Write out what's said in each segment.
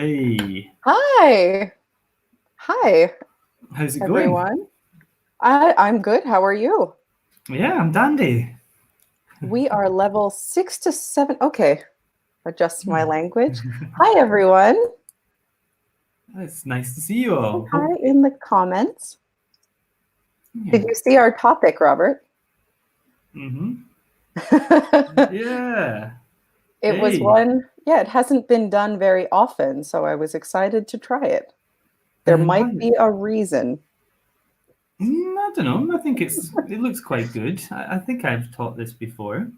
Hey, Hi. Hi, how's it going? everyone. I'm good. How are you? Yeah, I'm dandy. We are level 6 to 7. Okay, adjust my language. Hi, everyone. It's nice to see you Say all. hi Hope, in the comments. yeah. Did you see our topic, Robert? Mm-hmm. It Yeah. was Hey. one, yeah, it hasn't been done very often, so I was excited to try it. There might Hi. be a reason. I don't know. I think it looks quite good. I think I've taught this before.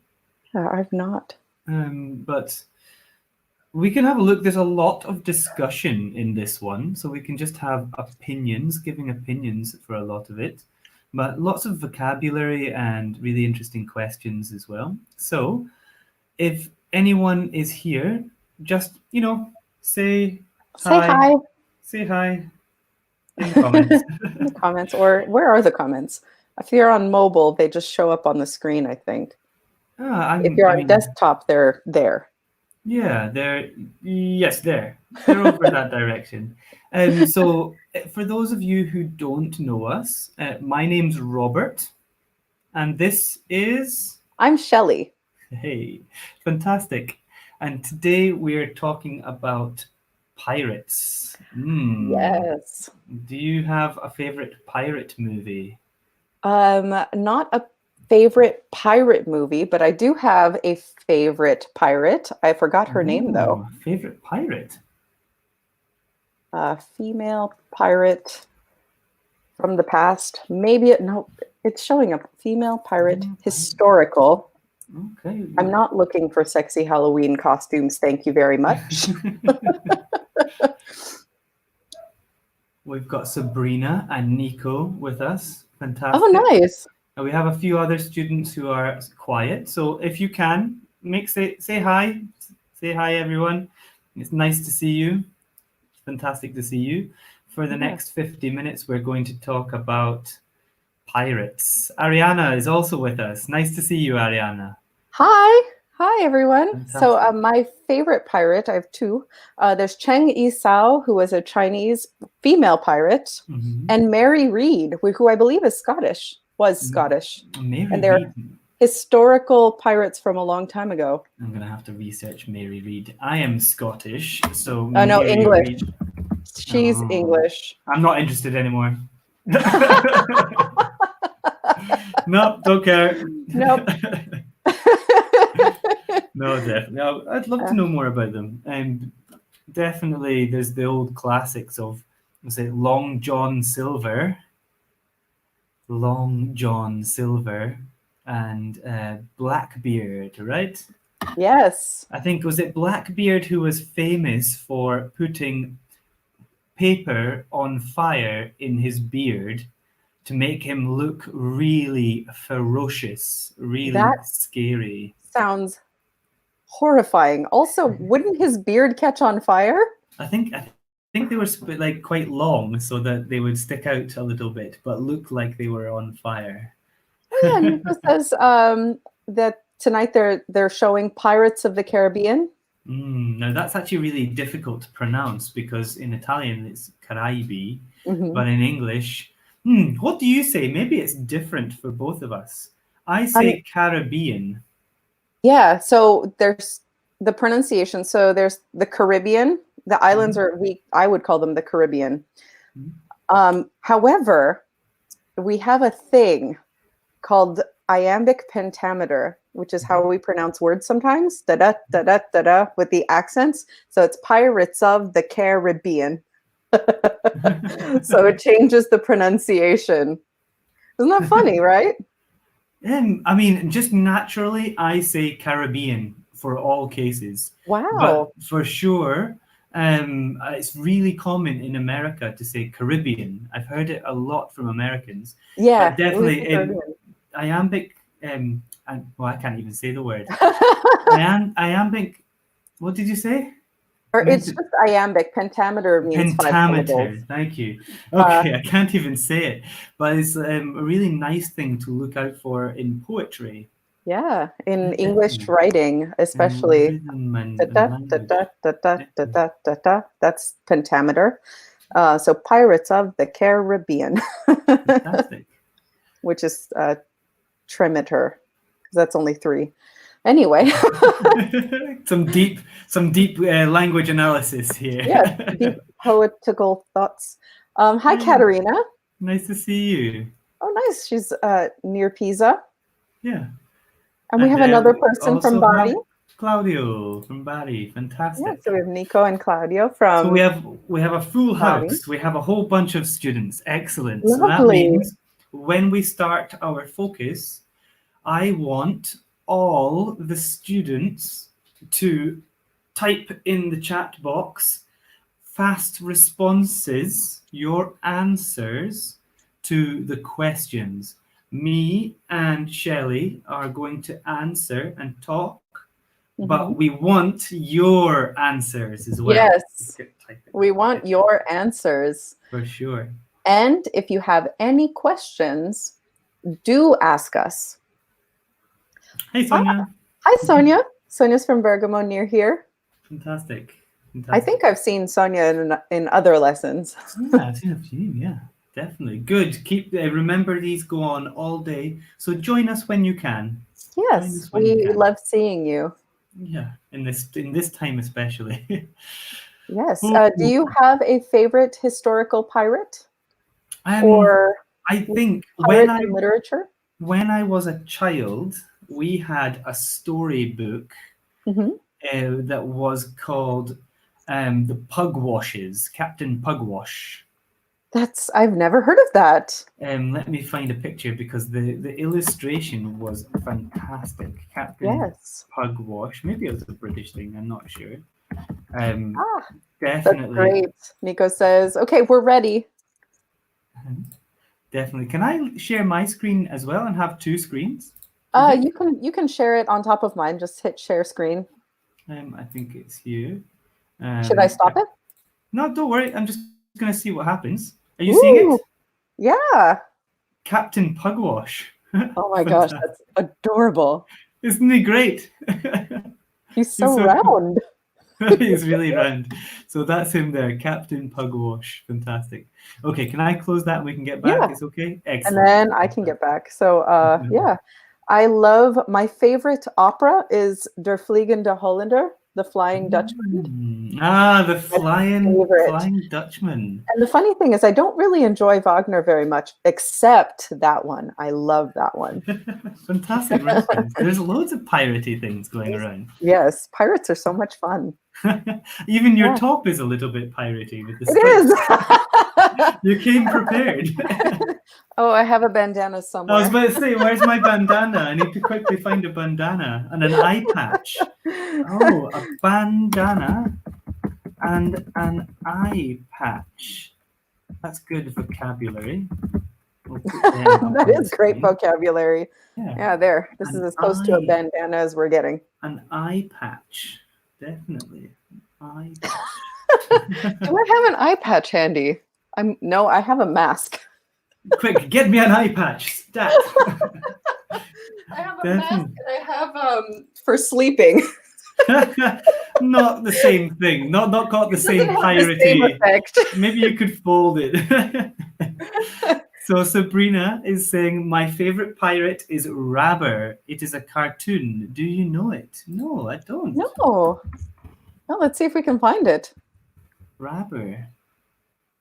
I've not. But we can have a look. There's a lot of discussion in this one, so we can just have opinions, giving opinions for a lot of it, but lots of vocabulary and really interesting questions as well. So, if anyone is here, just say Say hi, hi say hi in the comments. in the comments, or where are the comments? If you're on mobile, they just show up on the screen, I think. If you're I on mean, desktop, they're there. yeah, yes, they're over that direction. So for those of you who don't know us, my name's Robert, and this is I'm Shelley. hey, fantastic. And today we're talking about pirates. Yes. Do you have a favorite pirate movie? Not a favorite pirate movie, but I do have a favorite pirate. I forgot her name though. Oh, favorite pirate. Female pirate from the past. Maybe no, it's showing up. Female pirate, Female pirate. historical. Okay. I'm not looking for sexy Halloween costumes. Thank you very much. We've got Sabrina and Nico with us. Oh, Fantastic. nice. And we have a few other students who are quiet. So if you can, say hi. Say hi, everyone. It's nice to see you. Fantastic to see you. For the Yeah. next 50 minutes, we're going to talk about pirates. Ariana is also with us. Nice to see you, Ariana. Hi. Hi, everyone. So, Fantastic. my favorite pirate, I have two. There's Cheng Yi Sao, who was a Chinese female pirate, Mm-hmm. and Mary Read, who I believe is Scottish, was Scottish. Mary And they're Read. historical pirates from a long time ago. I'm going to have to research Mary Read. I am Scottish, so Oh, no, Mary English. Read. She's Oh, English. I'm not interested anymore. Nope, don't care. Nope. No, definitely. I'd love to know more about them. And definitely, there's the old classics of, was it Long John Silver, and Blackbeard, right? Yes. I think was it Blackbeard who was famous for putting paper on fire in his beard to make him look really ferocious, really That scary. sounds horrifying. Also, wouldn't his beard catch on fire? I think they were like quite long so that they would stick out a little bit, but look like they were on fire. Oh yeah, Nico says that tonight they're showing Pirates of the Caribbean. Now that's actually really difficult to pronounce because in Italian it's Caraibi, Hmm. but in English, what do you say? Maybe it's different for both of us. I Um, say Caribbean. yeah, so there's the pronunciation. So there's the Caribbean. The islands Mhm. are I would call them the Caribbean. However, we have a thing called iambic pentameter, which is how we pronounce words sometimes, da da da da da da, with the accents. So it's Pirates of the Caribbean. So it changes the pronunciation. Isn't that funny, right? I mean, just naturally, I say Caribbean for all cases, but Wow. for sure, it's really common in America to say Caribbean. I've heard it a lot from Americans, but Yeah, we definitely say in Caribbean. iambic, and well, I can't even say the word. Iambic. What did you say? Or You it's mentioned just iambic. Pentameter means five syllables. pentameter. Thank you. Uh, Okay, I can't even say it, but it's a really nice thing to look out for in poetry. Yeah, in English Definitely. writing, And especially. rhythm Da, and da, da, language. da, da, da, da, Definitely. da, da, da. That's pentameter. So Pirates of the Caribbean, Fantastic. which is trimeter, because that's only three. Anyway, Some deep language analysis here. yes, deep poetical thoughts. Hi, Hey, Katerina. nice to see you. Oh, nice. She's near Pisa. Yeah. And we And have another we person from also Bari. have Claudio from Bari. Yeah, Fantastic. so we have Nico and Claudio So from we have a full Bari. house. We have a whole bunch of students. Excellent. So that Lovely. means when we start our focus, I want all the students to type in the chat box fast responses, your answers to the questions. Me and Shelley are going to answer and talk, but Mhm. we want your answers as well. Yes, we want your answers. For sure. And if you have any questions, do ask us. Hey, Ah, Sonia. hi, Sonia. Sonia's from Bergamo near here. Fantastic. I Fantastic. think I've seen Sonia in other lessons. Yeah, I've seen a few. Yeah, definitely. Good. Keep remember these go on all day. So join us when you can. Join Yes, us when you we can. love seeing you. Yeah, in this time especially. Yes. Oh, Do you have a favorite historical pirate um, or I think pirate in literature? when I was a child, we had a storybook Hmm. that was called the Pugwashes, Captain Pugwash. I've never heard of that. Let me find a picture because the illustration was fantastic. Captain Yes. Pugwash. Maybe it was a British thing. I'm not sure. Um, Ah, that's definitely, great. Nico says, okay, we're ready. definitely. Can I share my screen as well and have two screens? Do you think? You can share it on top of mine. Just hit share screen. I think it's here. Should I stop it? No, don't worry. I'm just going to see what happens. Are you seeing Ooh, it? yeah. Captain Pugwash. Oh my gosh, Fantastic. that's adorable. Isn't he great? He's He's so so cool. round. He's really round. So that's him there, Captain Pugwash. Fantastic. Okay, can I close that and we can get back? Yeah. It's okay? And Excellent. then I can get back. So yeah. I love my favorite opera is Der Fliegende Holländer, The Flying Dutchman. The My favorite. Flying Dutchman. And the funny thing is I don't really enjoy Wagner very much, except that one. I love that one. Fantastic reference. There's loads of piratey things going around. Yes, pirates are so much fun. Even your Yeah. top is a little bit piratey with the It stripes. is. You came prepared. Oh, I have a bandana I was somewhere. about to say, where's my bandana? I need to quickly find a bandana and an eye patch. Oh, a bandana and an eye patch. That's good vocabulary. We'll put them up That on the is great screen. vocabulary. Yeah, Yeah, there. This is as close to a bandana as we're getting. an eye patch. Definitely. Eye patch. Do I have an eye patch handy? No, I have a mask. Quick, get me an eye patch. Stat. I have a mask Definitely. and I have for sleeping. Not the same thing. Not got the same Doesn't have the same piratey. effect. Maybe you could fold it. So Sabrina is saying, my favorite pirate is Rabber. It is a cartoon. Do you know it? No, I don't. No. Well, let's see if we can find it. Rabber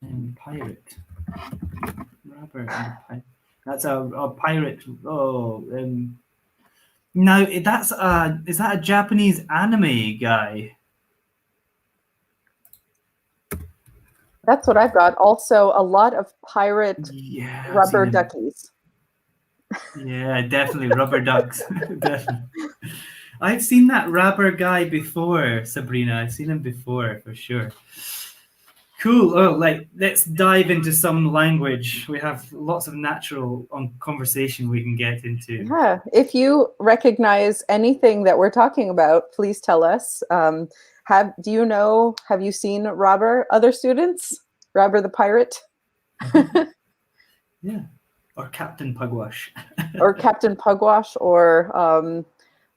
and pirate. Rabber and a pirate. That's a pirate. Oh, now that's is that a Japanese anime guy? That's what I've got. Also, a lot of pirate Yeah, I've rubber seen him. duckies. Yeah, definitely rubber ducks. Definitely. I've seen that Rabber guy before, Sabrina. I've seen him before for sure. Cool. Oh, let's dive into some language. We have lots of natural conversation we can get into. Yeah. If you recognize anything that we're talking about, please tell us. Have you seen Robber, other students? Robber the pirate? Yeah. Or Captain Pugwash. or Captain Pugwash, or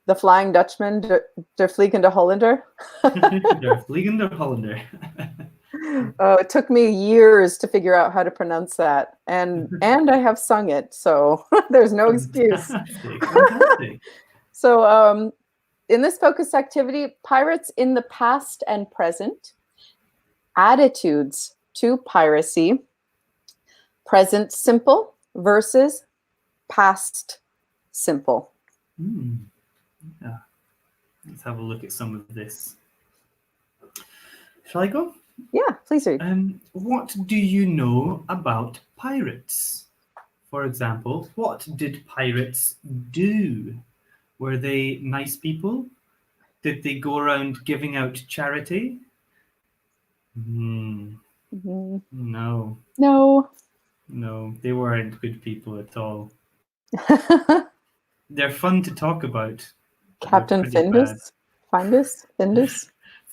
the Flying Dutchman, Der Fliegende Hollander. Der Fliegende Hollander. Oh, it took me years to figure out how to pronounce that, and I have sung it, so there's no excuse. Fantastic. So, in this focus activity, pirates in the past and present, attitudes to piracy, present simple versus past simple. Yeah. Let's have a look at some of this. Shall I go? Yeah, please read. What do you know about pirates? For example, what did pirates do? Were they nice people? Did they go around giving out charity? Mm-hmm. No. No, they weren't good people at all. They're fun to talk about. Captain Findus? Findus?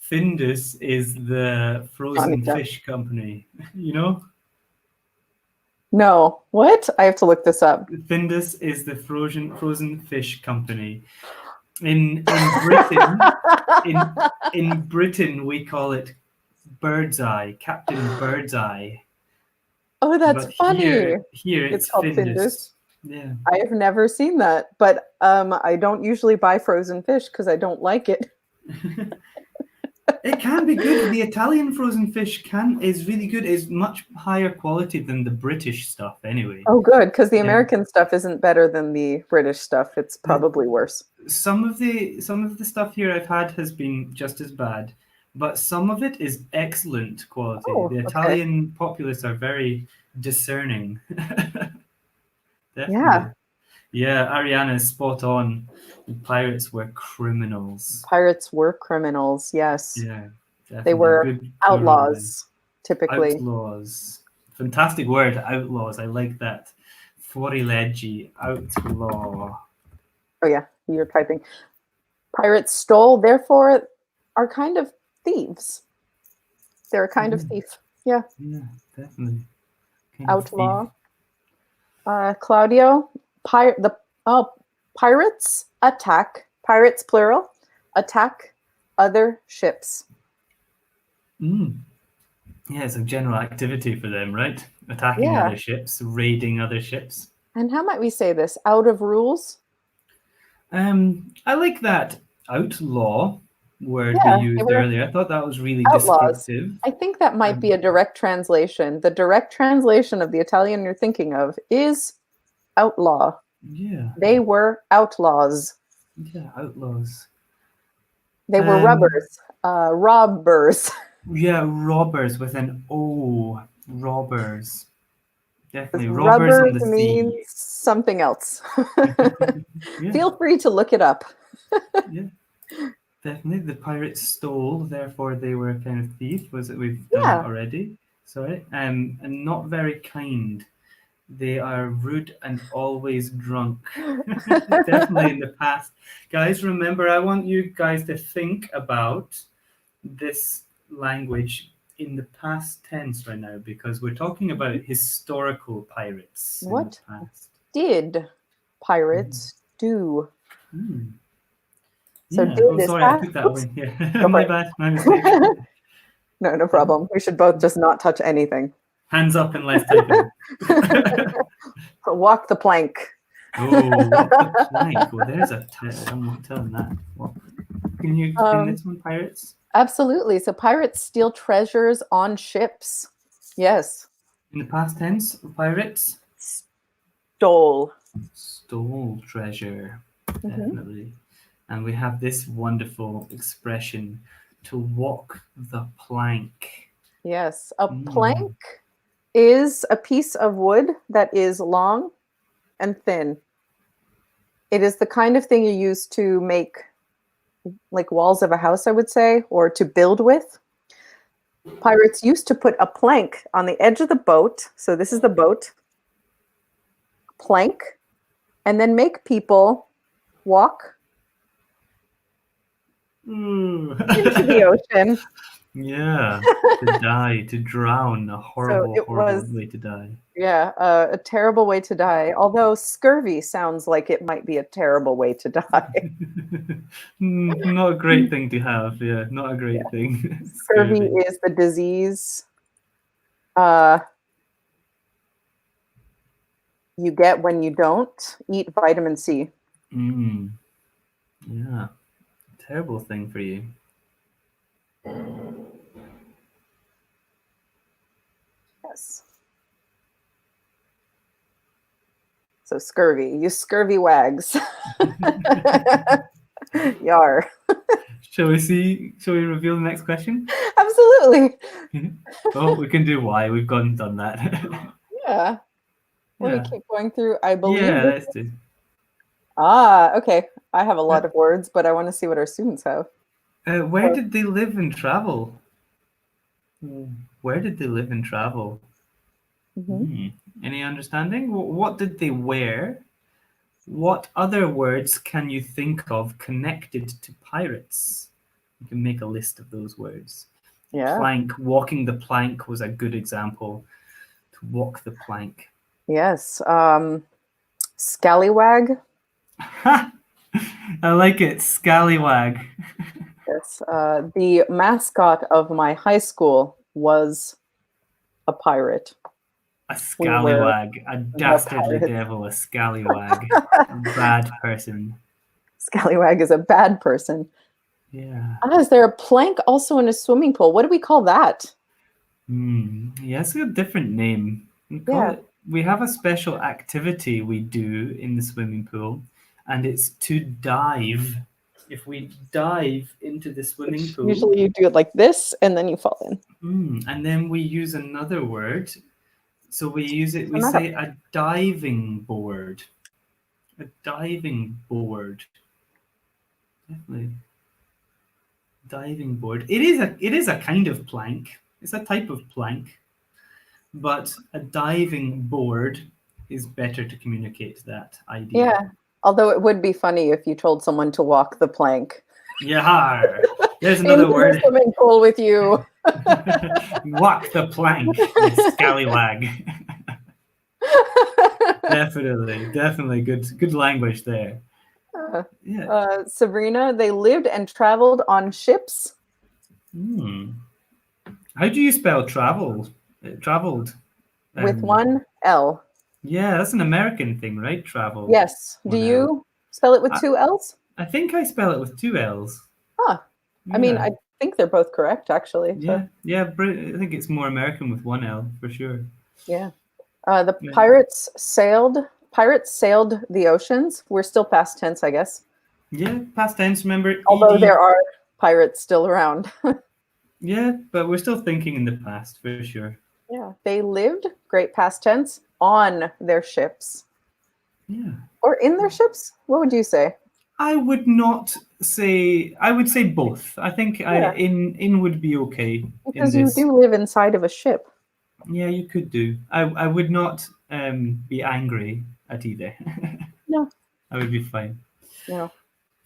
Findus is the frozen fish company. You know? No. What? I have to look this up. Findus is the frozen fish company. In Britain, in Britain we call it Birdseye, Captain Birdseye. Oh, that's funny. Here it's called Findus. Yeah. I have never seen that, but I don't usually buy frozen fish because I don't like it. It can be good. The Italian frozen fish is really good. It's much higher quality than the British stuff anyway. Oh, good, because the American stuff isn't better than the British stuff. It's probably worse. Some of the stuff here I've had has been just as bad, but some of it is excellent quality. The Italian populace are very discerning. Definitely. Yeah, Ariana's spot on. Pirates were criminals. Pirates were criminals, yes. Yeah, definitely. They were outlaws, typically. Outlaws. Fantastic word, outlaws. I like that. Fuorilegge, outlaw. Oh, yeah, you're typing. Pirates stole, therefore, are kind of thieves. They're a kind of thief. Yeah. Yeah, definitely. Outlaw. Claudio, pirates attack, pirates plural, attack other ships. Yeah, it's a general activity for them, right? Attacking other ships, raiding other ships. And how might we say this? Out of rules? I like that outlaw word we used earlier. I thought that was really descriptive. I think that might be a direct translation. The direct translation of the Italian you're thinking of is outlaw. Yeah. They were outlaws. Yeah, outlaws. They were robbers. Yeah, robbers with an O. Robbers. Definitely. Robbers on the sea. Means something else. Feel free to look it up. Yeah. Definitely. The pirates stole, therefore they were a kind of thief. Was it we've done already? Sorry. And not very kind. They are rude and always drunk. Definitely in the past. Guys, remember, I want you guys to think about this language in the past tense right now, because we're talking about historical pirates. What did pirates do? So sorry, I took that away. Yeah. My bad, my mistake. No problem. We should both just not touch anything. Hands up and let's typing. Walk the plank. Oh, walk the plank. Well, there's a I'm not telling that. What? Can you explain this one, pirates? Absolutely. So pirates steal treasures on ships. Yes. In the past tense, pirates stole treasure. Definitely. And we have this wonderful expression, to walk the plank. Yes. A plank is a piece of wood that is long and thin. It is the kind of thing you use to make like walls of a house, I would say, or to build with. Pirates used to put a plank on the edge of the boat. So this is the boat. Plank. And then make people walk into the ocean. Yeah, to die, to drown, a So horrible, it horrible was, way to die. yeah, a terrible way to die. Although scurvy sounds like it might be a terrible way to die. Not a great thing to have. Yeah, not a great thing. Scurvy Scurvy. is the disease uh, you get when you don't eat vitamin C. Mm, yeah, terrible thing for you. Yes. So scurvy, you scurvy wags. Yar. Shall we see? Shall we reveal the next question? Absolutely. Oh, we can do why. We've gone and done that. Yeah. Let me Yeah. keep going through. I believe Yeah, this. let's do. Okay. I have a lot of words, but I want to see what our students have. Where did they live and travel? Where did they live and travel? Mm-hmm. Any understanding? What did they wear? What other words can you think of connected to pirates? You can make a list of those words. Yeah. Plank, walking the plank was a good example. To walk the plank. Yes. Scallywag. I like it. Scallywag. Yes. The mascot of my high school was a pirate. A We were scallywag. A the dastardly pirates. devil. A scallywag. A bad person. Scallywag is a bad person. Yeah. Is there a plank also in a swimming pool? What do we call that? Yeah, it's a different name. Yeah. We have a special activity we do in the swimming pool, and it's to dive. If we dive into the swimming pool, Usually you do it like this and then you fall in. and then we use another word. So we use it, we So not say a diving board. A diving board. Definitely. Diving board. It is a kind of plank. It's a type of plank. But a diving board is better to communicate that idea. Yeah. Although it would be funny if you told someone to walk the plank Yeah, there's into another the word. swimming pool with you. Walk the plank, you scallywag. Definitely good language there. Yeah. Sabrina, they lived and traveled on ships. How do you spell travel? Traveled. With one L. Yeah, that's an American thing, right? Travel. Yes. Do One L. you spell it with two L's? I think I spell it with two L's. Huh. I mean, I think they're both correct, actually. So. Yeah. I think it's more American with one L for sure. Yeah. The pirates sailed the oceans. We're still past tense, I guess. Yeah, past tense, remember. Although there are pirates still around. Yeah, but we're still thinking in the past for sure. Yeah. They lived, great past tense, on their ships. Yeah. Or in their ships? What would you say? I would say both. I think in would be okay. Because you do live inside of a ship. Yeah, you could do. I would not be angry at either. No. I would be fine. No.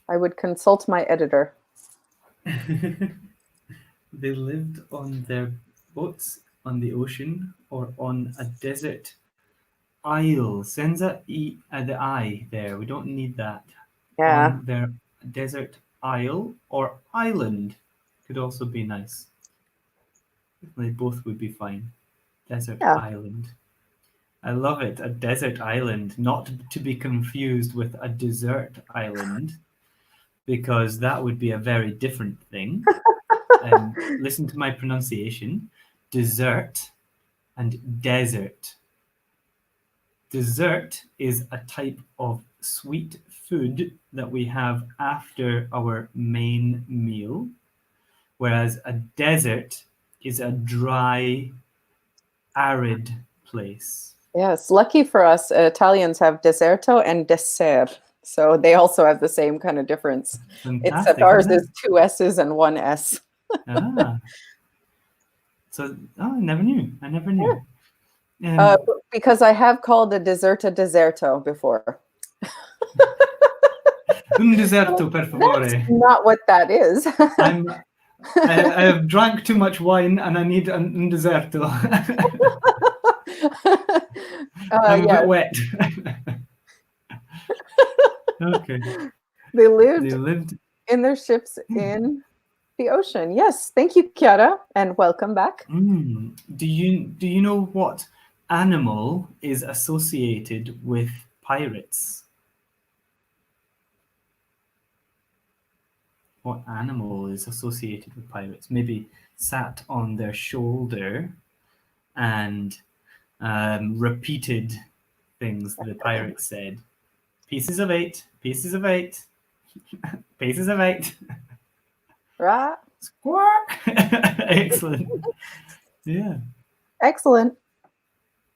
I would consult my editor. They lived on their boats on the ocean or on a desert isle. Senza the I there. We don't need that. Yeah. On their desert isle or island could also be nice. They both would be fine. Desert island. I love it. A desert island, not to be confused with a desert island, because that would be a very different thing. Listen to my pronunciation. Dessert and desert. Dessert is a type of sweet food that we have after our main meal, whereas a desert is a dry, arid place. Yes, lucky for us, Italians have deserto and dessert. So they also have the same kind of difference. Fantastic, except ours is two S's and one S. So, I never knew. Because I have called a dessert a deserto before. Un deserto, per favore. That's not what that is. I have drank too much wine and I need un deserto. I'm a Yeah, bit wet. Okay. they They lived lived. in their ships in the ocean. Yes, thank you, Chiara, and welcome back. Do you know what animal is associated with pirates? What animal is associated with pirates? Maybe sat on their shoulder and repeated things the pirates said. Pieces of eight, pieces of eight, pieces of eight. Right? Squawk. Excellent. Yeah. Excellent.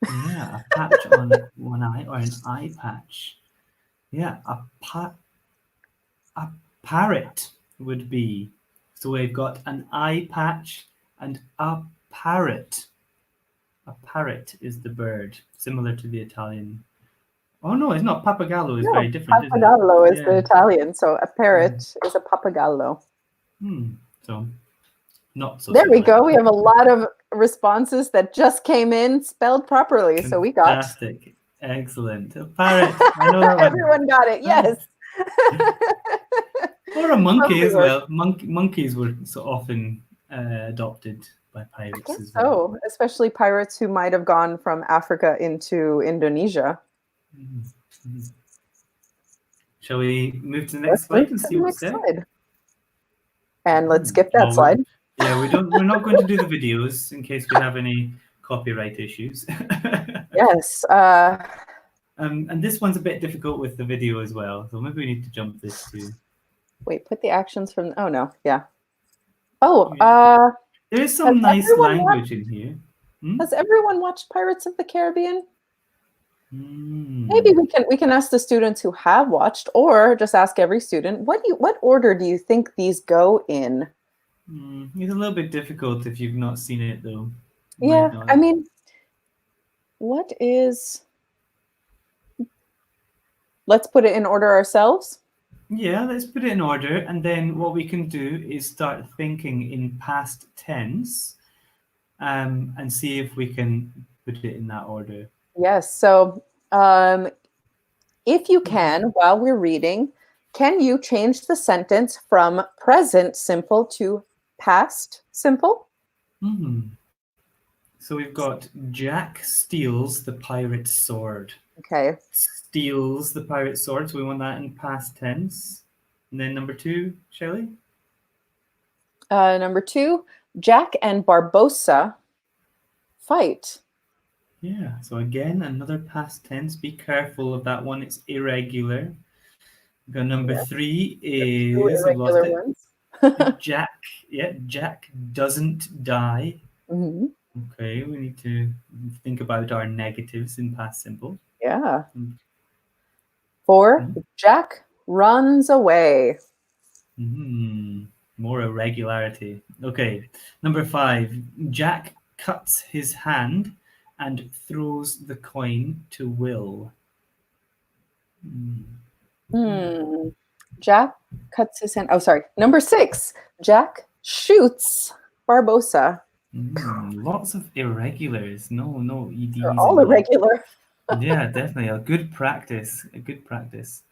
Yeah. A patch on one eye or an eye patch. Yeah. A parrot would be. So we've got an eye patch and a parrot. A parrot is the bird, similar to the Italian. Oh no, it's not. Papagallo is No, very different, isn't it? papagallo is the Yeah. Italian, so a Mm. parrot is a papagallo. So not so There we similar. go. We have a lot of responses that just came in spelled properly. So we got Fantastic. Excellent. A parrot. I know that one. everyone got it. Yes. Or a monkey Lovely as work. well. Monkeys were so often adopted by I pirates guess as well. so, especially pirates who might have gone from Africa into Indonesia. Mhm. Shall we move to the next Let's move slide and to see the what's next there? slide. And let's skip that Oh, slide. yeah, we're not going to do the videos in case we have any copyright issues. Yes. And this one's a bit difficult with the video as well, so maybe we need to jump this too. Wait, put the actions from. Oh, no. Yeah. Oh, Yeah. There is some has nice everyone language watched, in here. has everyone watched Pirates of the Caribbean? Maybe Mm. we can ask the students who have watched, or just ask every student, what order do you think these go in? It's a little bit difficult if you've not seen it, though. You might Yeah, not. I mean, what is let's put it in order ourselves. Yeah, let's put it in order, and then what we can do is start thinking in past tense, and see if we can put it in that order. Yes. So, if you can, while we're reading, can you change the sentence from present simple to past simple? hmm So we've got Jack steals the pirate's sword. Okay. Steals the pirate's sword, so we want that in past tense. And then number two, Shelley? Number two, Jack and Barbossa fight. Yeah, so again, another past tense. Be careful of that one, it's irregular. Got number Yeah, three two is, I've lost irregular it. ones. Jack, yeah, Jack doesn't die. Mhm. Okay, we need to think about our negatives in past simple. Yeah. Four, Jack runs away. More irregularity. Okay, number five, Jack cuts his hand and throws the coin to Will. Jack cuts his hand. Oh, sorry. Number six, Jack shoots Barbossa. Lots of irregulars. No They're EDs all in here. irregular. Yeah, definitely a good practice. A good practice.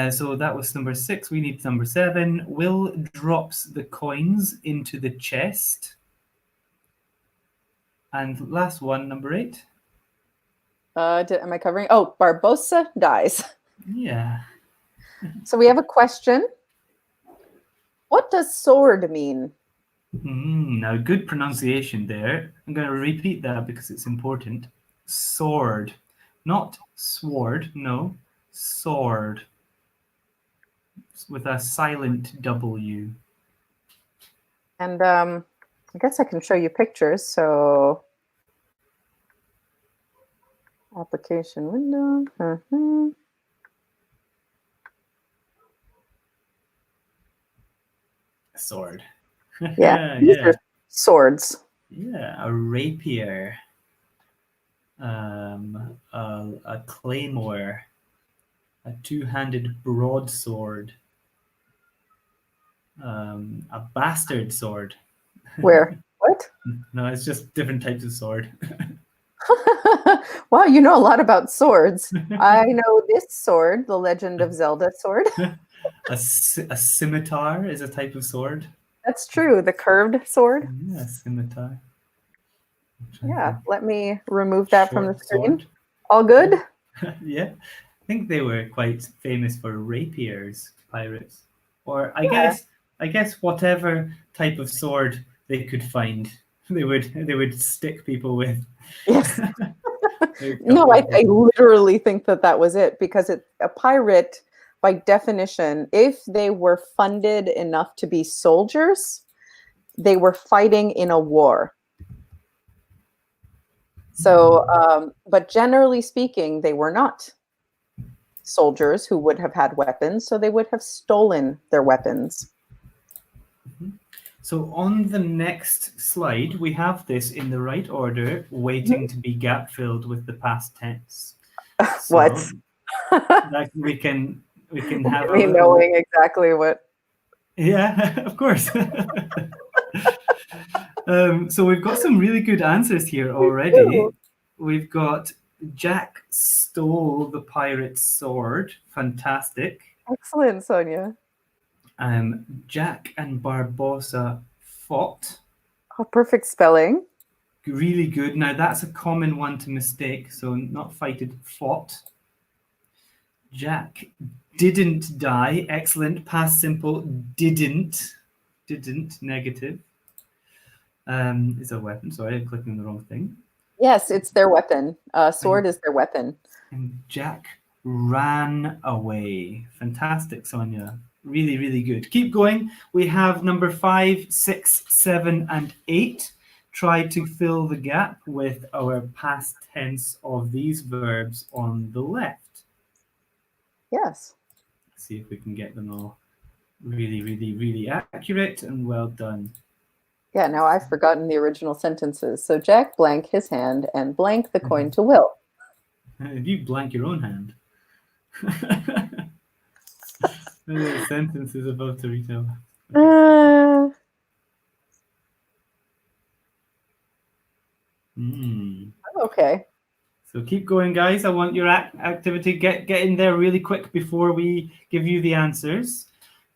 So that was number six. We need number seven. Will drops the coins into the chest. And last one, number eight. Am I covering? Oh, Barbossa dies. Yeah. So we have a question. What does sword mean? Now, good pronunciation there. I'm going to repeat that because it's important. Sword. Not sword, no. Sword. With a silent W. And I guess I can show you pictures. So application window. Sword. Yeah, these are swords. Yeah, a rapier. A claymore. A two-handed broadsword. A bastard sword. Where? What? No, it's just different types of sword. Wow, you know a lot about swords. I know this sword, the Legend of Zelda sword. A scimitar is a type of sword. That's true. The curved sword. Yeah, scimitar. Yeah, let me remove that from the Short screen. sword. All good? Yeah, I think they were quite famous for rapiers, pirates, or Yeah. I guess whatever type of sword they could find, they would stick people with. Yes. They would cut No, I people. literally think that that was it because a pirate, by definition, if they were funded enough to be soldiers, they were fighting in a war. So, but generally speaking, they were not soldiers who would have had weapons, so they would have stolen their weapons. So on the next slide, we have this in the right order, waiting to be gap filled with the past tense. What? So that we can have a Me little. knowing exactly what. Yeah, of course. So we've got some really good answers here already. We've got Jack stole the pirate's sword. Fantastic. Excellent, Sonia. Jack and Barbossa fought. Oh, perfect spelling. Really good. Now that's a common one to mistake. So not fighted, fought. Jack didn't die. Excellent. Past simple. Didn't. Negative. Is a weapon. Sorry, I'm clicking on the wrong thing. Yes, it's their weapon. Sword is their weapon. And Jack ran away. Fantastic, Sonia. Really, really good. Keep going. We have number 5, 6, 7, and 8. Try to fill the gap with our past tense of these verbs on the left. Yes. Let's see if we can get them all really, really, really accurate, and well done. Yeah, now I've forgotten the original sentences. So Jack blank his hand and blank the coin to Will. If you blank your own hand. The sentence is about to retell. Okay. Okay. So keep going, guys. I want your activity. Get in there really quick before we give you the answers,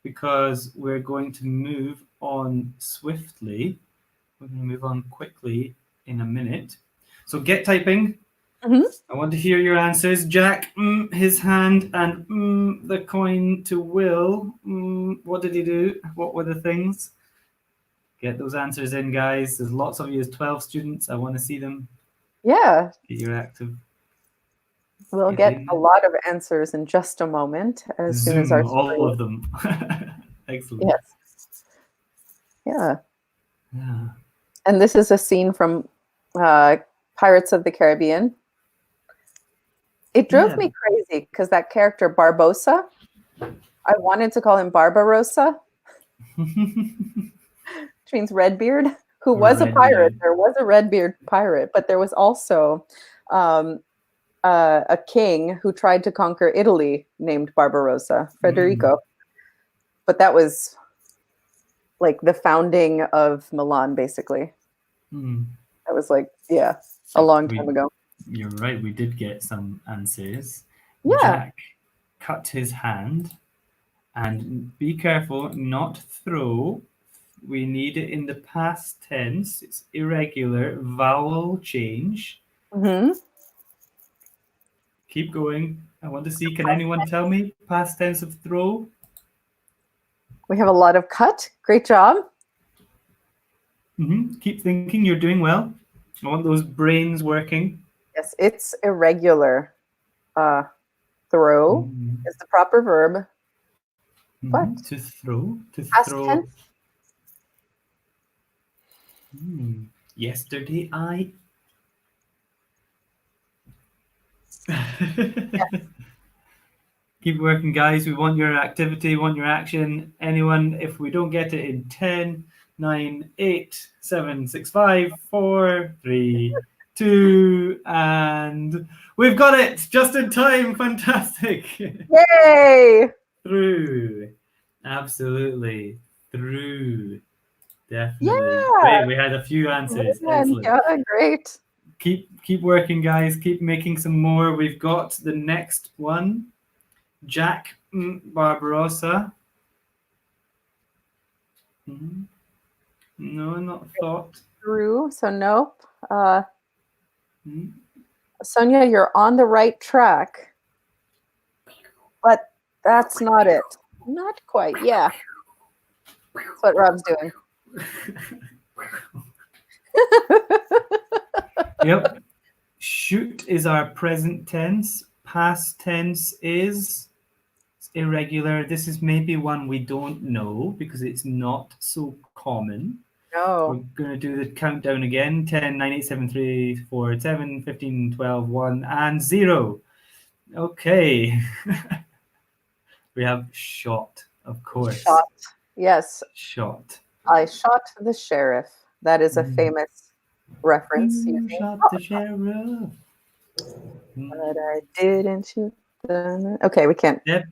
because we're going to move on swiftly. We're going to move on quickly in a minute. So get typing. Mm-hmm. I want to hear your answers. Jack, his hand, and the coin to Will. What did he do? What were the things? Get those answers in, guys. There's lots of you. There's 12 students. I want to see them. Yeah. Get your active. We'll get a lot of answers in just a moment as soon as our all of them. Excellent. Yes. Yeah. Yeah. And this is a scene from Pirates of the Caribbean. It drove me crazy because that character Barbossa, I wanted to call him Barbarossa, which means Redbeard, who was a pirate. There was a Redbeard pirate, but there was also a king who tried to conquer Italy named Barbarossa, Federico. But that was like the founding of Milan, basically. That was like, yeah, a long time ago. You're right. We did get some answers. Yeah. Jack cut his hand, and be careful, not throw. We need it in the past tense. It's irregular. Vowel change. Mm-hmm. Keep going. I want to see. Can anyone tell me past tense of throw? We have a lot of cut. Great job. Keep thinking. You're doing well. I want those brains working. Yes, it's irregular. Throw is the proper verb. But to throw. To past throw. tense. Yesterday I. Keep working, guys. We want your activity, want your action. Anyone, if we don't get it in 10, 9, 8, 7, 6, 5, 4, 3, 2, and we've got it just in time. Fantastic. Yay! Through. Absolutely. Through. Definitely. Yeah. Great. We had a few answers. Excellent. Yeah, great. Keep working, guys. Keep making some more. We've got the next one. Jack Barbarossa. No, not thought. Through. So nope. Mm. Sonia, you're on the right track, but that's not it. Not quite. Yeah. That's what Rob's doing. Yep. Shoot is our present tense. Past tense is irregular. This is maybe one we don't know because it's not so common. We're No. going to do the countdown again. 10, 9, 8, 7, 3, 4, 7, 15, 12, 1, and 0. Okay. We have shot, of course. Shot. Yes. Shot. I shot the sheriff. That is a famous reference. You shot the sheriff. But I didn't shoot the... Okay, we can't. Deputy.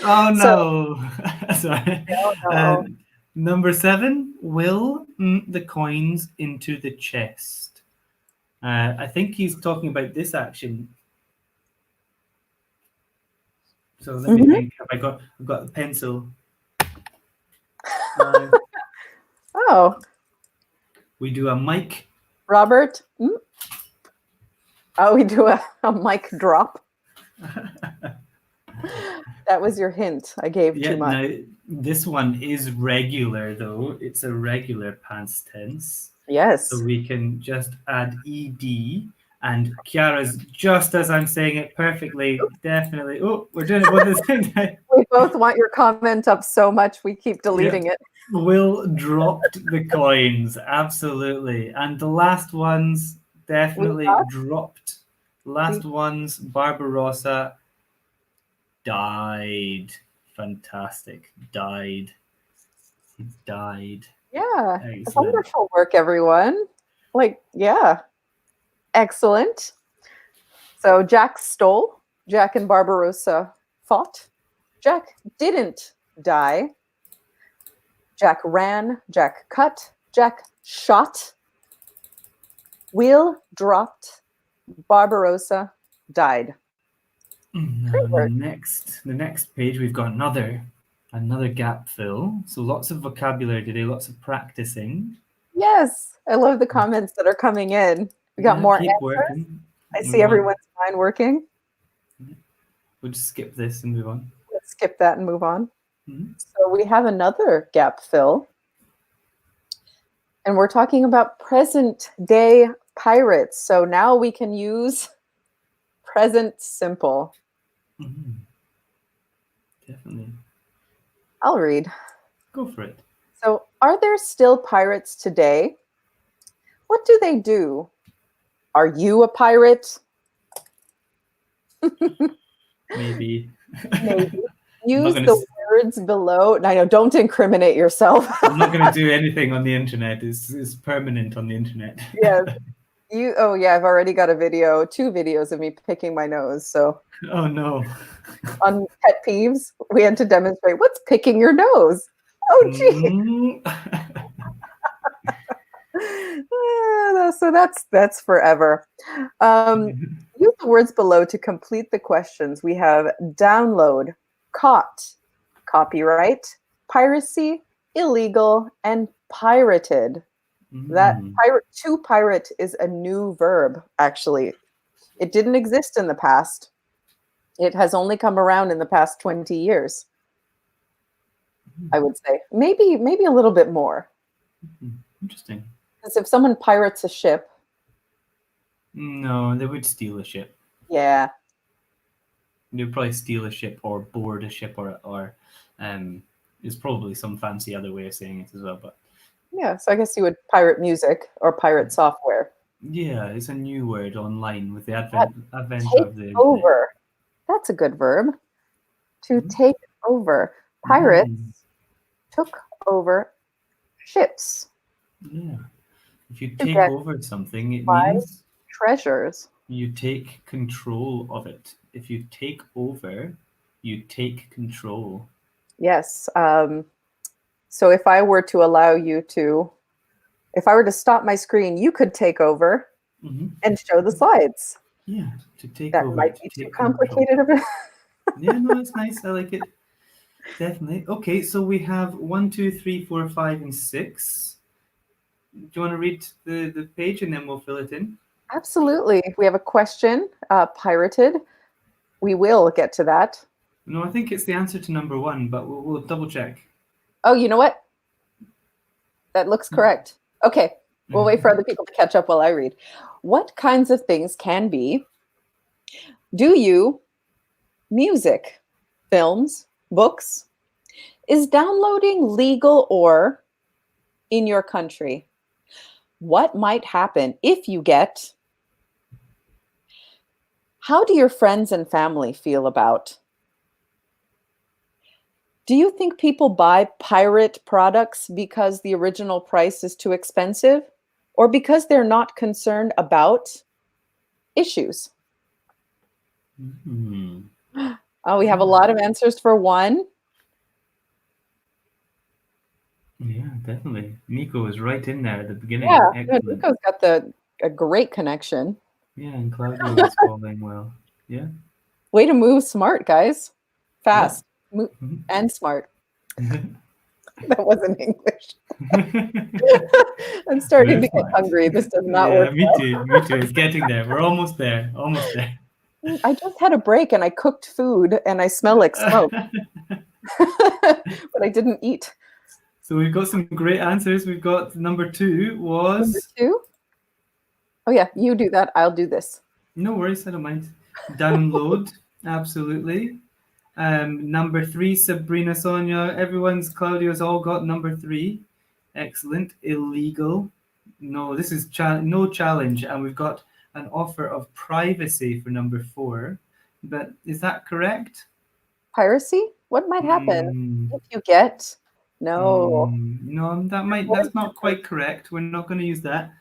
Oh no. Sorry. No. Number 7, will the coins into the chest. I think he's talking about this action. So let me think. I've got the pencil. Oh. We do a mic. Robert. Oh, we do a mic drop. That was your hint. I gave too much. Now, this one is regular, though. It's a regular past tense. Yes. So we can just add ed. And Kiara's just as I'm saying it perfectly. Definitely. Oh, we're doing it both at the same time. We both want your comment up so much we keep deleting it. Will dropped the coins. Absolutely. And the last ones definitely dropped. Last ones, Barbarossa died. Fantastic. Died. He died. Yeah. Excellent. Wonderful work, everyone. Yeah. Excellent. So Jack stole. Jack and Barbarossa fought. Jack didn't die. Jack ran. Jack cut. Jack shot. Wheel dropped. Barbarossa died. The next page, we've got another gap fill. So lots of vocabulary today, lots of practicing. Yes, I love the comments that are coming in. We got more answers. Working. I see everyone's mind working. We'll just skip this and move on. Let's skip that and move on. So we have another gap fill. And we're talking about present day pirates. So now we can use present simple. Definitely. I'll read. Go for it. So, are there still pirates today? What do they do? Are you a pirate? Maybe. Maybe. Use the words below. I know, don't incriminate yourself. I'm not going to do anything on the internet. It's permanent on the internet. Yes. Oh yeah, I've already got 2 videos of me picking my nose. So. Oh no. On pet peeves, we had to demonstrate what's picking your nose. Oh gee. So that's forever. Use the words below to complete the questions. We have download, caught, copyright, piracy, illegal, and pirated. That to pirate is a new verb, actually. It didn't exist in the past. It has only come around in the past 20 years. I would say. Maybe a little bit more. Interesting. Because if someone pirates a ship. No, they would steal a ship. Yeah. They'd probably steal a ship or board a ship or there's probably some fancy other way of saying it as well. But yeah, so I guess you would pirate music or pirate software. Yeah, it's a new word online with the advent of the internet. Over. That's a good verb. To take over. Pirates took over ships. Yeah. If you take over something, it means treasures. You take control of it. If you take over, You take control. Yes. So if I were to allow you to, if I were to stop my screen, you could take over Hmm. and show the slides. Yeah, to take That over, might to be too take control. complicated of it. Yeah, no, it's nice. I like it. Definitely. Okay, so we have 1, 2, 3, 4, 5, and 6. Do you want to read the page and then we'll fill it in? Absolutely. We have a question, pirated. We will get to that. No, I think it's the answer to number 1, but we'll double check. Oh, you know what? That looks correct. Okay, we'll wait for other people to catch up while I read. What kinds of things can be, do you, music, films, books? Is downloading legal or in your country? What might happen if you get? How do your friends and family feel about? Do you think people buy pirate products because the original price is too expensive or because they're not concerned about issues? Hmm. Oh, we have a lot of answers for one. Yeah, definitely. Nico was right in there at the Yeah, beginning. no, Excellent. Nico's got a great connection. Yeah, and Claudio was following well. Yeah. Way to move smart, guys. Yeah. Fast and smart. That wasn't English. I'm starting Move to get smart. hungry. This does not Yeah, work me too. Me too. It's getting there. We're almost there. Almost there. well. I just had a break and I cooked food and I smell like smoke, but I didn't eat. So we've got some great answers. We've got number 2 Number was 2. Oh yeah, you do that. I'll do this. no worries, I don't mind. Download, absolutely. Number 3, Sabrina, Sonia, everyone's Claudio's all got number 3. Excellent. Illegal. No, this is no challenge, and we've got an offer of privacy for number 4. But is that correct? Piracy? What might happen Hmm. if you get? No. No, that's not quite correct. We're not going to use that.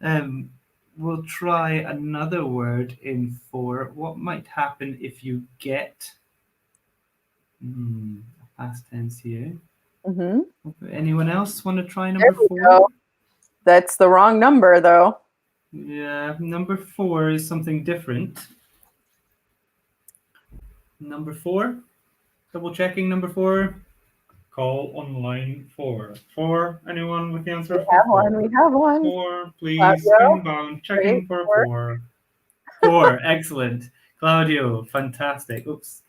Um, we'll try another word in 4. What might happen if you get past tense here? Hmm. Anyone else want to try There number we 4? go. That's the wrong number, though. Yeah, number 4 is something different. Number 4, double checking number 4. Call on line 4. 4, anyone with the answer We for have 4? one. We have one. 4, please. Claudio, Inbound, wait checking for for. 4. 4, excellent. Claudio, fantastic. Oops,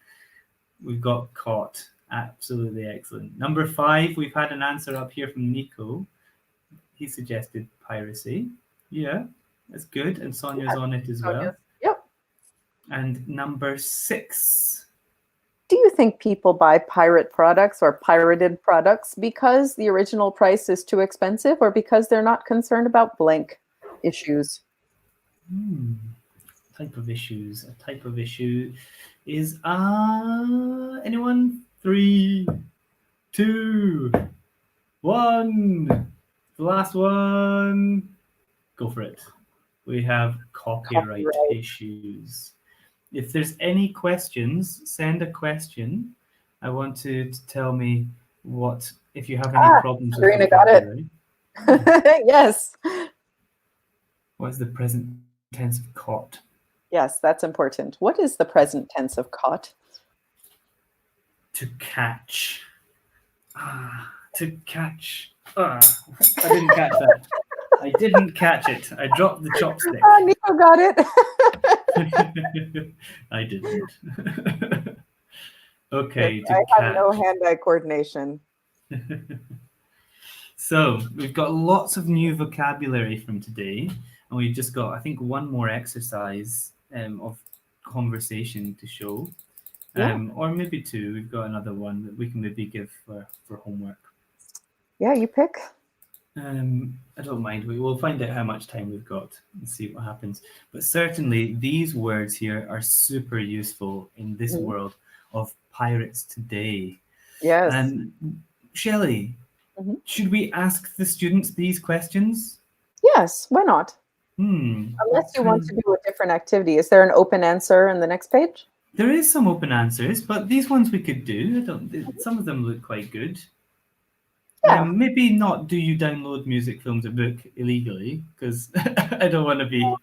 we've got caught. Absolutely excellent. Number 5, we've had an answer up here from Nico. He suggested piracy. Yeah, that's good. And Sonia's on it as well. Yep. And number 6. Do you think people buy pirate products or pirated products because the original price is too expensive or because they're not concerned about blank issues? Type of issues. A type of issue is anyone? 3, 2, 1. The last one. Go for it. We have copyright issues. If there's any questions, send a question. I want to tell me what if you have any problems with Serena got it. vocabulary. Yes. What's the present tense of caught? Yes, that's important. What is the present tense of caught? To catch. To catch. I didn't catch that. I didn't catch it. I dropped the chopstick. Nico got it. I didn't. Okay, I to have no catch. hand-eye coordination. So we've got lots of new vocabulary from today, and we've just got, I think, one more exercise of conversation to show, or maybe 2. We've got another one that we can maybe give for homework. Yeah, you pick. I don't mind. We will find out how much time we've got and see what happens. But certainly, these words here are super useful in this world of pirates today. Yes. Shelley, should we ask the students these questions? Yes, why not? Unless you want to do a different activity. Is there an open answer in the next page? There is some open answers, but these ones we could do. I don't. Some of them look quite good. Yeah. Maybe not. Do you download music, films, or book illegally? Because I don't want to be.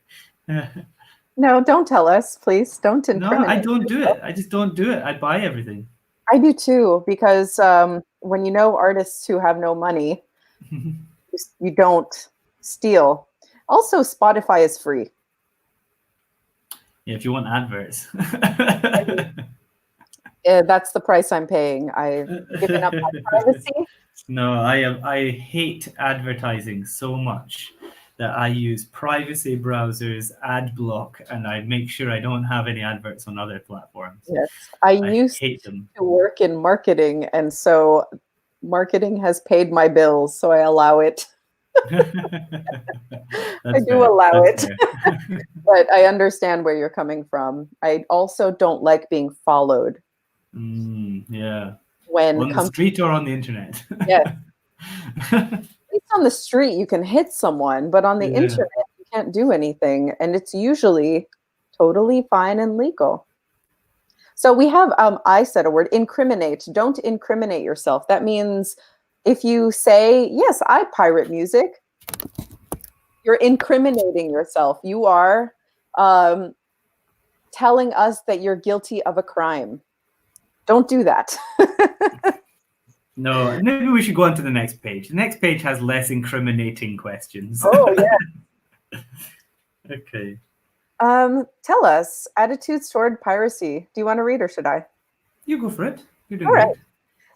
No, don't tell us, please. Don't No, I incriminate don't do yourself. it. I just don't do it. I buy everything. I do too, because when you know artists who have no money, you don't steal. Also, Spotify is free. Yeah, if you want adverts. That's the price I'm paying. I've given up my privacy. No, I hate advertising so much that I use privacy browsers, ad block, and I make sure I don't have any adverts on other platforms. Yes, I I used hate them. to work in marketing, and so marketing has paid my bills, so I allow it. I That's do fair. allow That's it, fair. but I understand where you're coming from. I also don't like being followed Yeah. when On the companies. street or on the internet? Yes, at least on the street you can hit someone, but on the Yeah. internet you can't do anything, and it's usually totally fine and legal. So we have, I said a word, incriminate. Don't incriminate yourself. That means if you say, yes, I pirate music, you're incriminating yourself. You are um, telling us that you're guilty of a crime. Don't do that. No, maybe we should go on to the next page. The next page has less incriminating questions. Oh, yeah. Okay. Tell us attitudes toward piracy. Do you want to read or should I? You go for it. You're doing All right.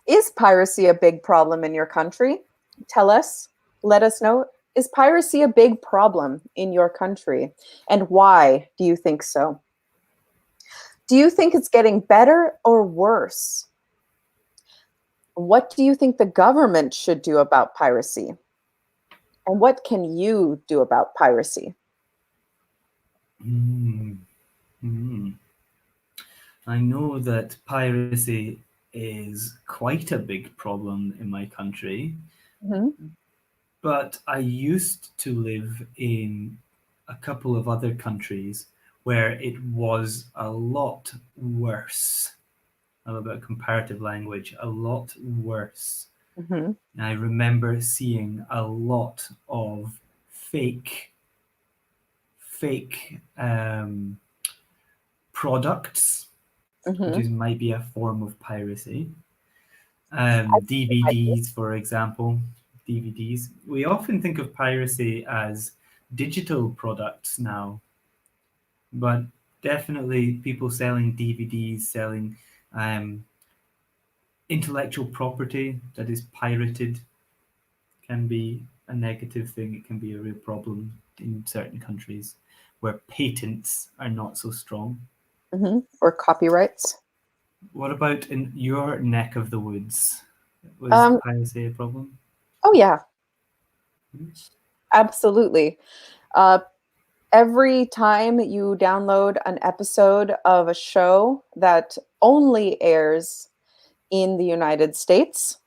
great. Is piracy a big problem in your country? Tell us. Let us know. Is piracy a big problem in your country? And why do you think so? Do you think it's getting better or worse? What do you think the government should do about piracy? And what can you do about piracy? Mm, mm. I know that piracy is quite a big problem in my country, Mhm. but I used to live in a couple of other countries where it was a lot worse. I'm about comparative language, a lot worse. Mhm. I remember seeing a lot of fake, fake products, which Mhm. is might be a form of piracy. I think it might be. DVDs, for example, DVDs. We often think of piracy as digital products now, but definitely people selling DVDs, selling um, intellectual property that is pirated can be a negative thing. It can be a real problem in certain countries where patents are not so strong. Mhm. Or copyrights. What about in your neck of the woods? Was Um, piracy a problem? oh, yeah, Hmm? absolutely. Uh, every time you download an episode of a show that only airs in the United States,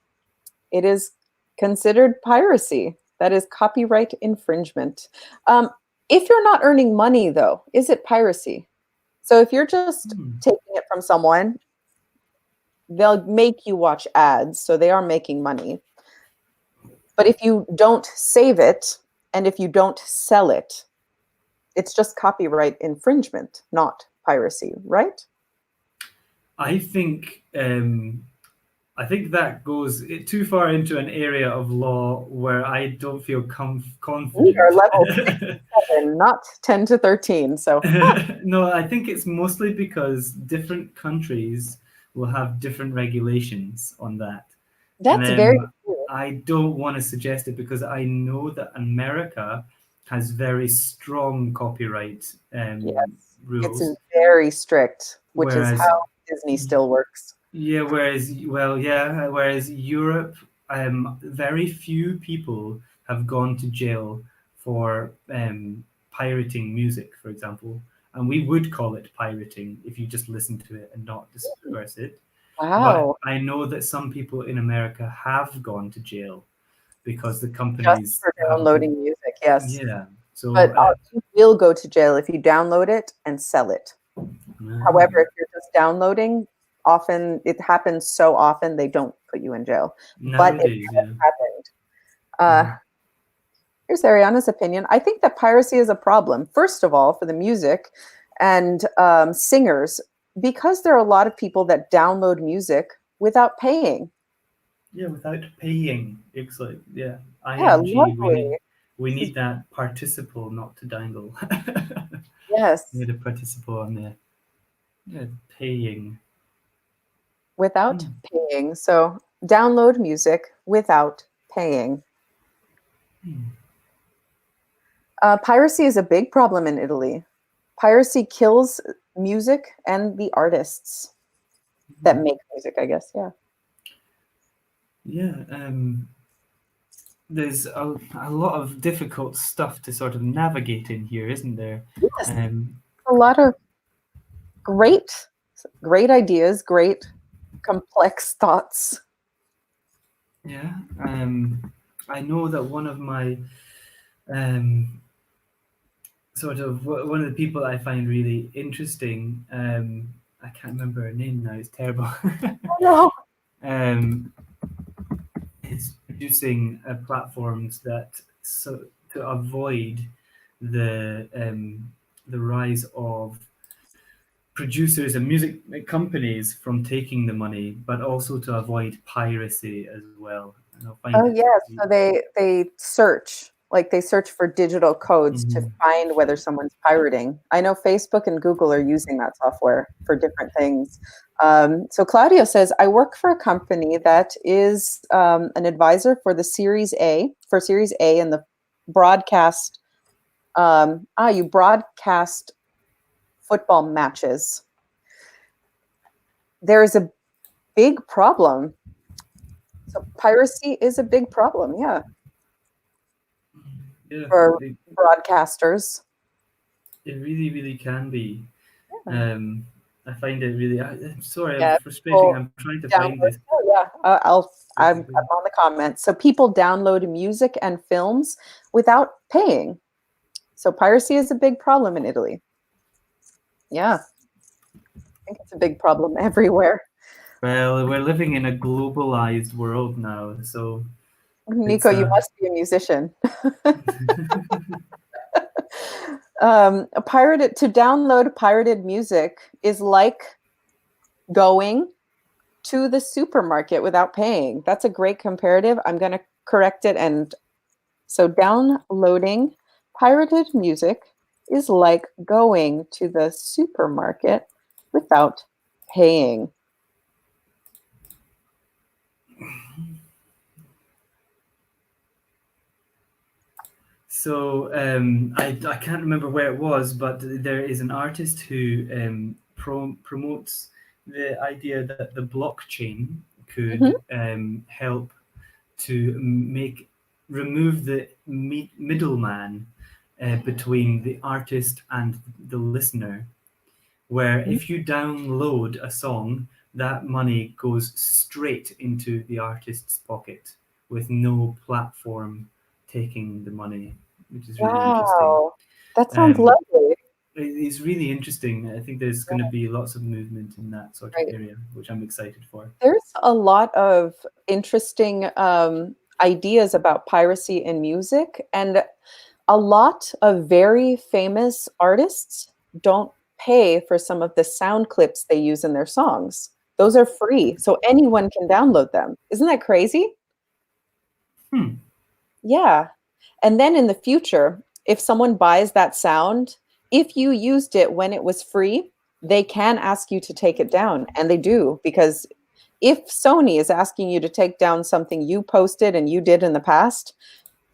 it is considered piracy. That is copyright infringement. Um, if you're not earning money, though, is it piracy? So if you're just Hmm. taking it from someone, they'll make you watch ads, so they are making money. But if you don't save it and if you don't sell it, it's just copyright infringement, not piracy, right? I think I think that goes too far into an area of law where I don't feel We confident. are level 6 and 7, not 10 to 13. So No, I think it's mostly because different countries will have different regulations on that. And that's very cool. I don't want to suggest it because I know that America has very strong copyright Yes. It's rules, very strict, which is whereas how Disney still works. yeah, whereas Europe, very few people have gone to jail for pirating music, for example, and we would call it pirating if you just listen to it and not disperse it. But Wow. I know that some people in America have gone to jail because the Just companies for have been, downloading music, yes. yeah. So But you will go to jail if you download it and sell it. However, Ah, if you're just downloading, often it happens so often they don't put you in jail. But it nowadays, has yeah. happened. Mhm. Here's Ariana's opinion. I think that piracy is a problem, first of all, for the music and singers, because there are a lot of people that download music without paying. Yeah, without paying. It's like, yeah, Yeah, ing. lovely. We This is, need that participle, not to dangle. We yes, need a participle on there. Yeah, paying. without Hmm. paying. So download music without paying. Hmm. Piracy is a big problem in Italy. Piracy kills music and the artists that Hmm. make music, I guess. Yeah. Yeah, there's a lot of difficult stuff to sort of navigate in here, isn't there? Yes. Um, A lot of great, great ideas, great complex thoughts. yeah, I know that one of my um, one of the people I find really interesting. I can't remember her name now. It's terrible. Oh no. um, is producing platforms that so to avoid the rise of producers and music companies from taking the money, but also to avoid piracy as well. And I find Oh it. yes. So they search, like they search for digital codes to Mhm. find whether someone's pirating. I know Facebook and Google are using that software for different things. So Claudio says, I work for a company that is an advisor for the Series A and the broadcast. You broadcast football matches. There is a big problem. So piracy is a big problem, yeah, Yeah, for broadcasters. it really, really can be. Yeah, Um, I find it really. I'm sorry, I'm yeah, frustrating. people I'm trying to find download. this Oh, yeah, I'm specifically. on the comments. So people download music and films without paying. So piracy is a big problem in Italy. Yeah, I think it's a big problem everywhere. Well, we're living in a globalized world now, so it's Nico, you must be a musician. A pirated to download pirated music is like going to the supermarket without paying. That's a great comparative. I'm going to correct it. And so downloading pirated music is like going to the supermarket without paying. so I can't remember where it was, but there is an artist who promotes the idea that the blockchain Mhm. could help to make remove the middleman between the artist and the listener. Where if you download a song, that money goes straight into the artist's pocket with no platform taking the money, which is really interesting. Wow, that sounds Um, lovely. it's really interesting. I think there's going to Yeah, be lots of movement in that sort of right. area, which I'm excited for. There's a lot of interesting ideas about piracy in music, and a lot of very famous artists don't pay for some of the sound clips they use in their songs. Those are free, so anyone can download them. Isn't that crazy? Hmm. Yeah. And then in the future, if someone buys that sound, if you used it when it was free, they can ask you to take it down. And they do, because if Sony is asking you to take down something you posted and you did in the past,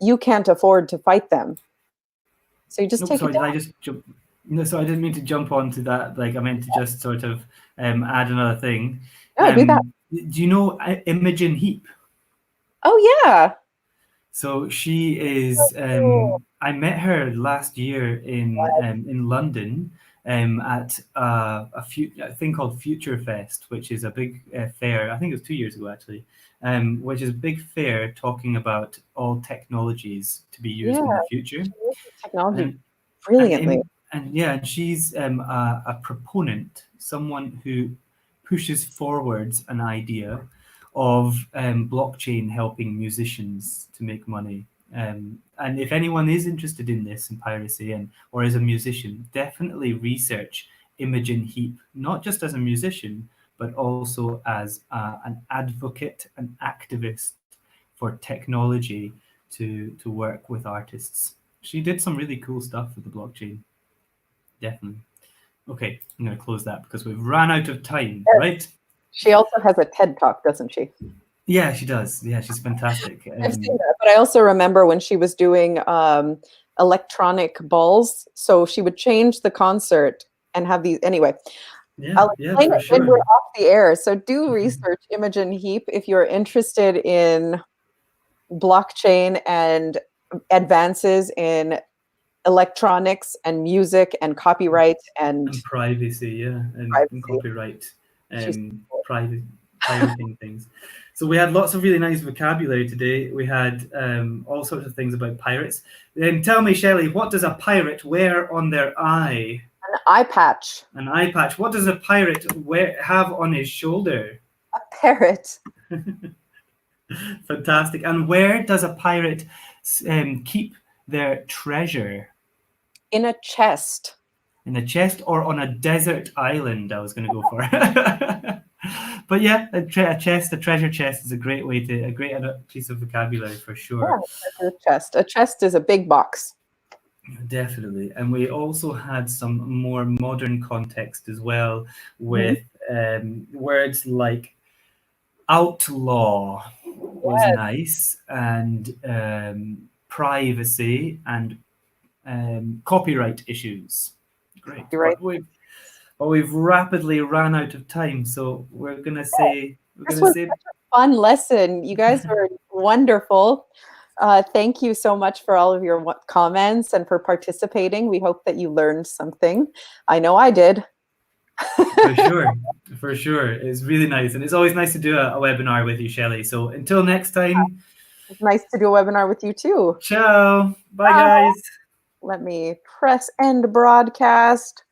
you can't afford to fight them. So you just Nope. take it Sorry, did I down. just jump? No, so I didn't mean to jump onto that. Like I meant to just sort of add another thing. No, do that. Do you know Imogen Heap? Oh, yeah. So she is. Oh, I met her last year in London at a thing called Future Fest, which is a big fair. I think it was 2 years ago actually, which is a big fair talking about all technologies to be used yeah. in the future. She uses technology And and brilliantly. And yeah, and she's a proponent, someone who pushes forwards an idea of blockchain helping musicians to make money. And if anyone is interested in this and piracy, and or is a musician, definitely research Imogen Heap, not just as a musician, but also as an advocate, an activist for technology to work with artists. She did some really cool stuff with the blockchain. Definitely. Okay, I'm going to close that because we've ran out of time, right? She also has a TED Talk, doesn't she? Yeah, she does. Yeah, she's fantastic. I've seen that, but I also remember when she was doing electronic balls. So she would change the concert and have these. Anyway, Yeah, I'll yeah, explain for it when sure. we're off the air. So do research Imogen Heap if you're interested in blockchain and advances in electronics and music and copyright and And privacy, yeah, and privacy. copyright, She's cool. private pirating things. So we had lots of really nice vocabulary today. We had all sorts of things about pirates. Then tell me, Shelley, what does a pirate wear on their eye? An eye patch. An eye patch. What does a pirate have on his shoulder? A parrot. Fantastic. And where does a pirate keep their treasure? In a chest. In a chest or on a desert island? I was going to go for. But yeah, a chest, a treasure chest, is a great way to a great piece of vocabulary for sure. Yeah, a chest. A chest is a big box. Definitely. And we also had some more modern context as well with words like outlaw was Yes. nice, and privacy and copyright issues. Great. You're right. But we've rapidly ran out of time, so we're gonna say This was such a fun lesson. You guys were wonderful. Thank you so much for all of your comments and for participating. We hope that you learned something. I know I did. For sure. For sure. It's really nice. And it's always nice to do a webinar with you, Shelley. So until next time. It's nice to do a webinar with you too. Ciao. Bye, guys. Let me press end broadcast.